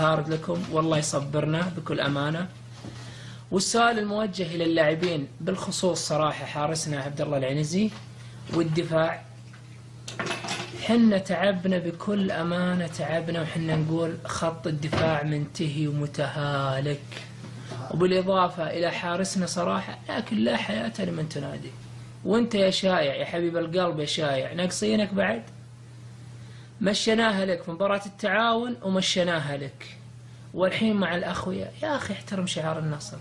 هارد لكم والله يصبرنا بكل أمانة. والسؤال الموجه إلى اللاعبين بالخصوص صراحة حارسنا عبد الله العنزي والدفاع، حنا تعبنا بكل أمانة، تعبنا وحنا نقول خط الدفاع منتهي ومتهالك، وبالإضافة إلى حارسنا صراحة لكن لا حياة لمن تنادي. وانت يا شايع يا حبيب القلب يا شايع ناقصينك بعد. مشيناها لك في مباراة التعاون ومشيناها لك، والحين مع الأخويا. يا أخي احترم شعار النصر،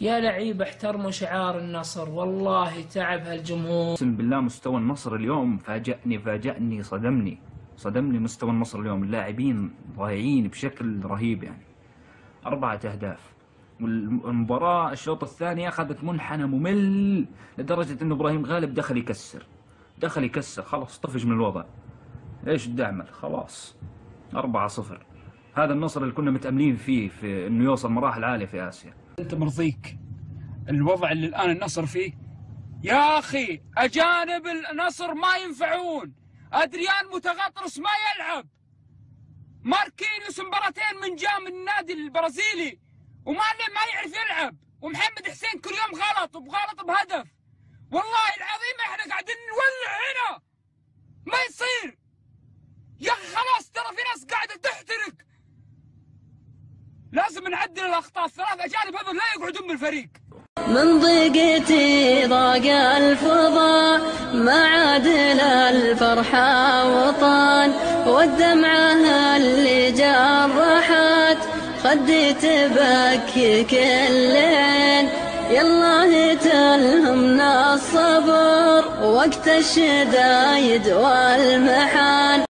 يا لعيبة احترموا شعار النصر، والله تعب هالجمهور. اقسم بالله مستوى النصر اليوم فاجأني صدمني مستوى النصر اليوم. اللاعبين ضايعين بشكل رهيب، يعني 4 أهداف. والمباراة الشوط الثاني أخذت منحنى ممل لدرجة أنه إبراهيم غالب دخل يكسر خلاص، طفش من الوضع. ايش بدي اعمل؟ خلاص 4-0. هذا النصر اللي كنا متأملين فيه في انه يوصل مراحل عالية في آسيا. انت مرضيك الوضع اللي الان النصر فيه؟ يا اخي اجانب النصر ما ينفعون، ادريان متغطرس ما يلعب، ماركينيوس مباراتين من جاء من النادي البرازيلي وما يعرف يلعب، ومحمد حسين كل يوم غلط بهدف. والله العظيم احنا قاعدين نولع هنا، ما يصير يا اخي. خلاص ترى في ناس قاعده تحترق، لازم نعدل الاخطاء. ال3 اجانب هذول لا يقعدون بالفريق. من ضيقتي ضاق الفضا ما عادل الفرحة وطان، والدمعة اللي جرحت خدي تبكي كل عين. يالله تلهمنا الصبر وقت الشدايد والمحان.